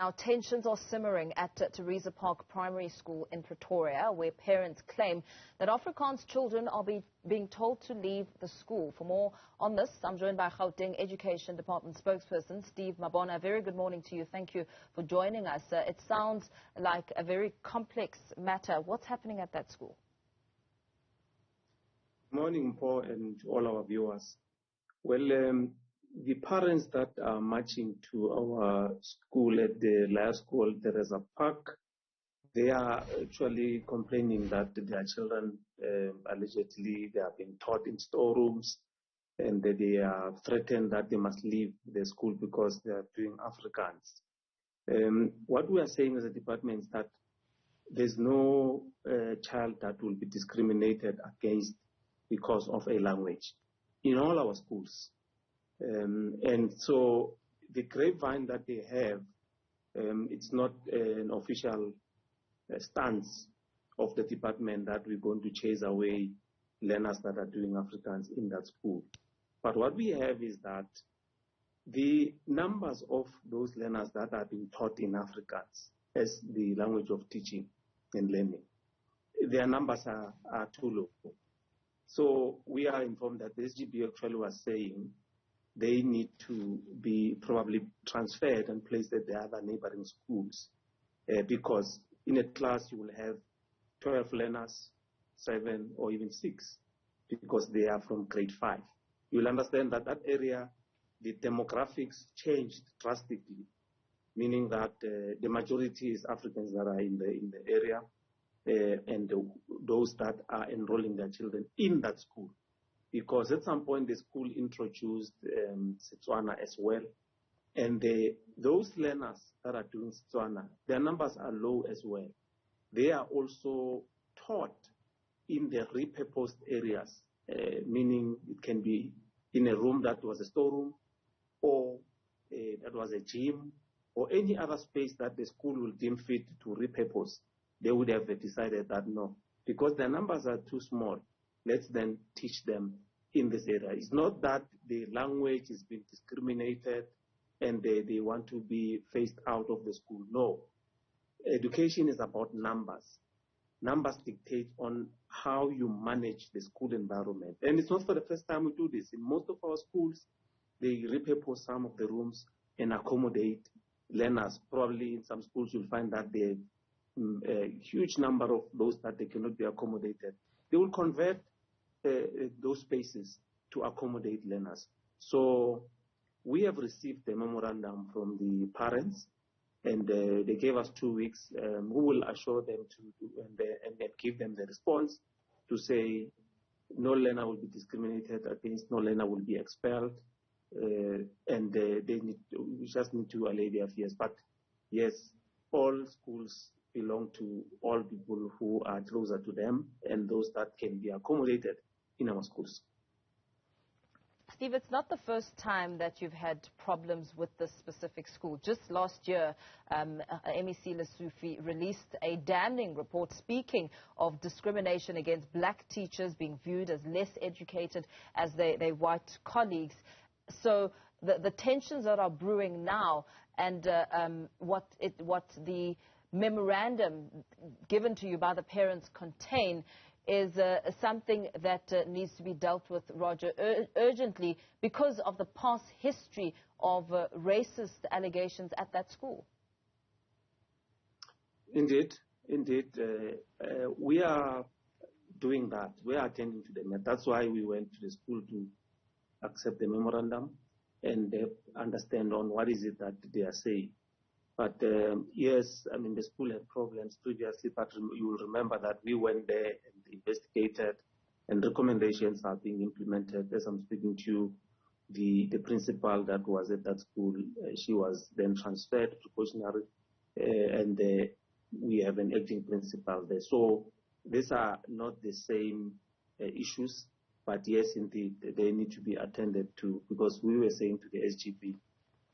Now, tensions are simmering at Theresapark Primary School in Pretoria, where parents claim that Afrikaans children are being told to leave the school. For more on this, I'm joined by Gauteng Education Department spokesperson Steve Mabona. Very good morning to you. Thank you for joining us. It sounds like a very complex matter. What's happening at that school? Good morning, Paul, and all our viewers. Well, the parents that are marching to our school at the last school, Theresapark, they are actually complaining that their children allegedly they have been taught in storerooms, and that they are threatened that they must leave the school because they are doing Afrikaans. What we are saying as a department is that there's no child that will be discriminated against because of a language in all our schools. And so the grapevine that they have, it's not an official stance of the department that we're going to chase away learners that are doing Afrikaans in that school. But what we have is that the numbers of those learners that are being taught in Afrikaans as the language of teaching and learning, their numbers are too low. So we are informed that the SGB actually was saying they need to be probably transferred and placed at the other neighboring schools because in a class you will have 12 learners, 7 or even 6 because they are from grade 5. You'll understand that that area, the demographics changed drastically, meaning that the majority is Africans that are in the area and those that are enrolling their children in that school. Because at some point the school introduced Setswana as well. And those learners that are doing Setswana, their numbers are low as well. They are also taught in the repurposed areas, meaning it can be in a room that was a storeroom or that was a gym or any other space that the school will deem fit to repurpose. They would have decided that no, because their numbers are too small. Let's then teach them in this area. It's not that the language is being discriminated and they want to be phased out of the school. No. Education is about numbers. Numbers dictate on how you manage the school environment. And it's not for the first time we do this. In most of our schools, they repurpose some of the rooms and accommodate learners. Probably in some schools you'll find that there a huge number of those that they cannot be accommodated. They will convert those spaces to accommodate learners. So we have received a memorandum from the parents, and they gave us 2 weeks. We will assure them and give them the response to say no learner will be discriminated against, no learner will be expelled, and we just need to allay their fears. But yes, all schools belong to all people who are closer to them and those that can be accommodated in our schools. Steve, it's not the first time that you've had problems with this specific school. Just last year, MEC Lesufi released a damning report speaking of discrimination against black teachers being viewed as less educated as their white colleagues. So the tensions that are brewing now and what the memorandum given to you by the parents contain is something that needs to be dealt with, Roger, urgently because of the past history of racist allegations at that school. Indeed. We are doing that. We are attending to them. That's why we went to the school to accept the memorandum and understand on what is it that they are saying. But yes, I mean, the school had problems previously, but you will remember that we went there and investigated, and recommendations are being implemented. As I'm speaking to you, the principal that was at that school, she was then transferred precautionary, and we have an acting principal there. So these are not the same issues, but yes, indeed, they need to be attended to, because we were saying to the SGB,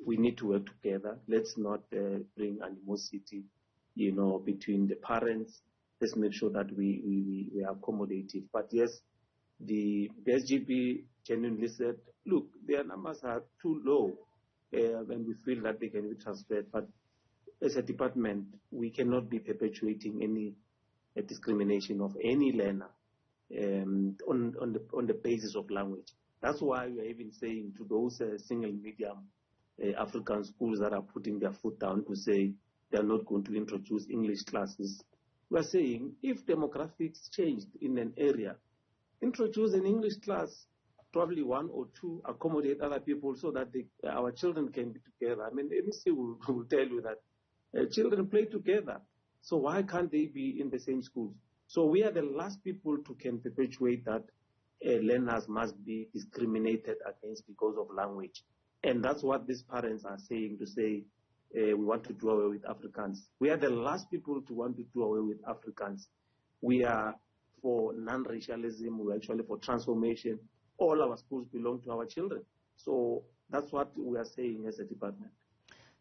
we need to work together. Let's not bring animosity, between the parents. Let's make sure that we are accommodative. But yes, the SGB genuinely said, look, their numbers are too low, and we feel that they can be transferred. But as a department, we cannot be perpetuating any discrimination of any learner on the basis of language. That's why we are even saying to those single medium African schools that are putting their foot down to say they are not going to introduce English classes. We are saying if demographics changed in an area, introduce an English class, probably one or two, accommodate other people so that our children can be together. I mean, MEC will tell you that children play together. So why can't they be in the same schools? So we are the last people to can perpetuate that learners must be discriminated against because of language. And that's what these parents are saying, to say we want to do away with Afrikaans. We are the last people to want to do away with Afrikaans. We are for non-racialism. We're actually for transformation. All our schools belong to our children. So that's what we are saying as a department.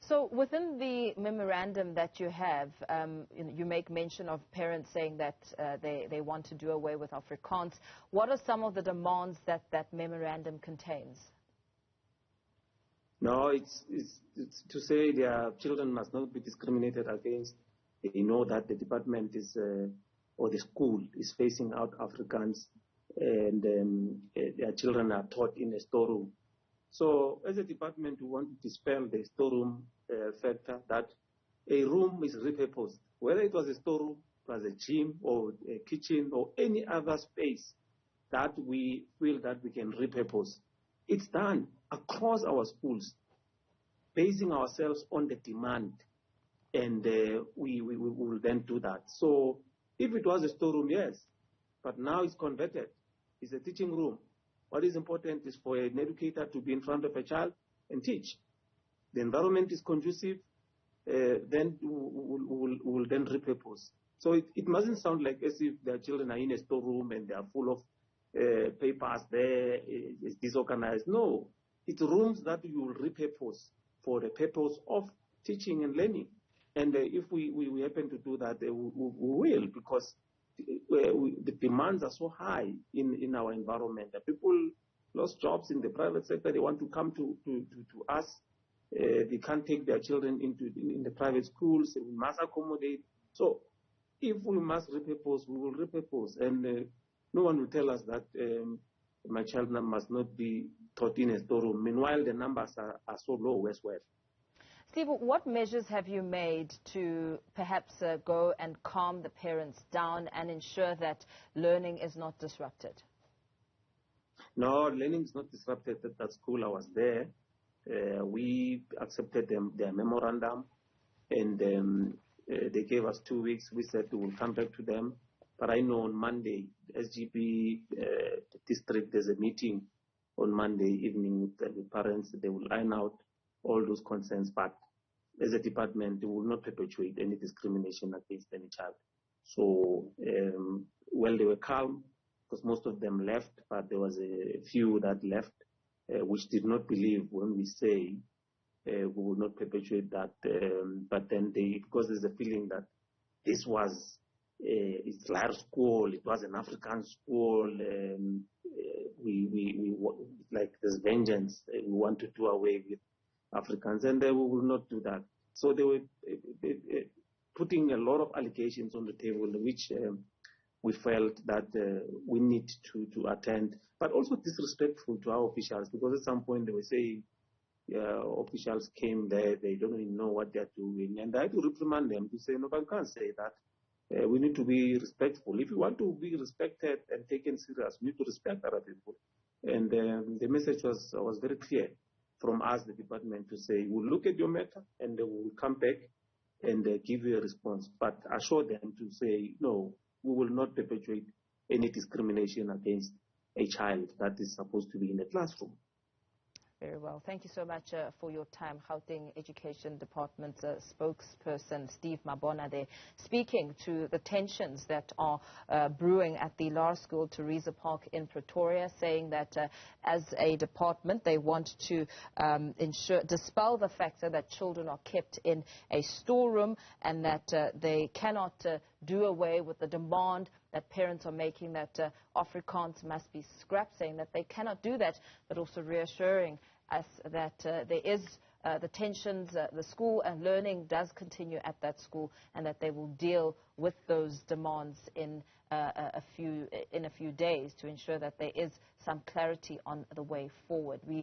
So within the memorandum that you have, you make mention of parents saying that they want to do away with Afrikaans. What are some of the demands that that memorandum contains? No, it's to say their children must not be discriminated against. They know that the department is, or the school is phasing out Afrikaans, and their children are taught in a storeroom. So as a department, we want to dispel the storeroom factor, that a room is repurposed. Whether it was a storeroom, it was a gym or a kitchen or any other space that we feel that we can repurpose. It's done across our schools, basing ourselves on the demand, and we will then do that. So if it was a storeroom, yes, but now it's converted. It's a teaching room. What is important is for an educator to be in front of a child and teach. The environment is conducive, then we will then repurpose. So it mustn't sound like as if their children are in a storeroom and they are full of papers there, it's disorganized. No, it's rooms that you will repurpose for the purpose of teaching and learning. And if we happen to do that, we will, because the demands are so high in our environment that people lost jobs in the private sector. They want to come to us. They can't take their children in the private schools. We must accommodate. So if we must repurpose, we will repurpose. And no one will tell us that my child must not be taught in a storeroom. Meanwhile, the numbers are so low as well. Steve, what measures have you made to perhaps go and calm the parents down and ensure that learning is not disrupted? No, learning is not disrupted at that school. I was there. We accepted their memorandum, and they gave us 2 weeks. We said we will come back to them. But I know on Monday, SGB district, there's a meeting on Monday evening with the parents. They will iron out all those concerns, but as a department, we will not perpetuate any discrimination against any child. So, well, they were calm because most of them left, but there was a few that left, which did not believe when we say we will not perpetuate that. But then because there's a feeling that this was it's large school, it was an African school, we like there's vengeance. We want to do away with Afrikaans, and we will not do that. So they were putting a lot of allegations on the table, which we felt that we need to attend, but also disrespectful to our officials, because at some point they were saying officials came there, they don't even know what they're doing, and I had to reprimand them to say, no, I can't say that. We need to be respectful. If you want to be respected and taken serious, you need to respect other people. And the message was very clear from us, the department, to say, we'll look at your matter and we'll come back and give you a response. But assure them to say, no, we will not perpetuate any discrimination against a child that is supposed to be in the classroom. Very well. Thank you so much for your time. Gauteng Education Department spokesperson Steve Mabona there, speaking to the tensions that are brewing at the Laer School Theresapark in Pretoria, saying that as a department they want to dispel the factor that children are kept in a storeroom, and that they cannot do away with the demand that parents are making that Afrikaans must be scrapped, saying that they cannot do that, but also reassuring us that there is the tensions, the school and learning does continue at that school, and that they will deal with those demands in a few days to ensure that there is some clarity on the way forward. We